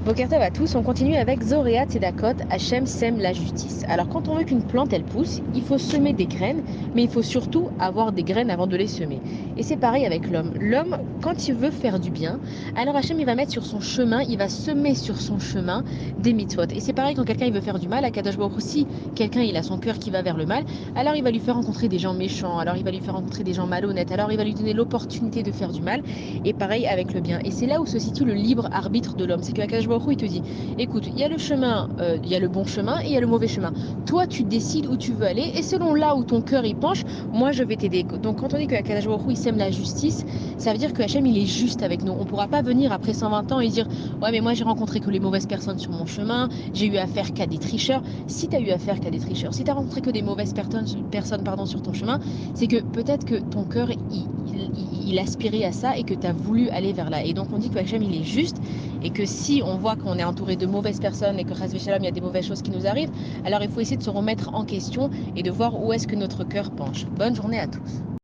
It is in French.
Boker Tov à tous, on continue avec Zoréa Tzedakot, Hachem sème la justice. Alors quand on veut qu'une plante elle pousse, il faut semer des graines, mais il faut surtout avoir des graines avant de les semer. Et c'est pareil avec l'homme. L'homme, quand il veut faire du bien, alors Hachem il va mettre sur son chemin, il va semer sur son chemin des mitzvot. Et c'est pareil quand quelqu'un il veut faire du mal, à Kadosh Baruch Hu, si quelqu'un il a son cœur qui va vers le mal, alors il va lui faire rencontrer des gens méchants, alors il va lui faire rencontrer des gens malhonnêtes, alors il va lui donner l'opportunité de faire du mal, et pareil avec le bien. Et c'est là où se situe le libre arbitre de l'homme, c'est que Akadosh Baruch Hu, il te dit, écoute, il y a le chemin, il y a le bon chemin et il y a le mauvais chemin. Toi, tu décides où tu veux aller et selon là où ton cœur y penche, moi, je vais t'aider. Donc, quand on dit que Akadosh Baruch Hu, il sème la justice, ça veut dire que Hachem, il est juste avec nous. On ne pourra pas venir après 120 ans et dire, ouais, mais moi, j'ai rencontré que les mauvaises personnes sur mon chemin, j'ai eu affaire qu'à des tricheurs. Si tu as eu affaire qu'à des tricheurs, si tu as rencontré que des mauvaises personnes sur ton chemin, c'est que peut-être que ton cœur, il aspirait à ça et que tu as voulu aller vers là. Et donc, on dit que Hachem, il est juste et que si on voit qu'on est entouré de mauvaises personnes et que Chas Shalom, il y a des mauvaises choses qui nous arrivent, alors il faut essayer de se remettre en question et de voir où est-ce que notre cœur penche. Bonne journée à tous.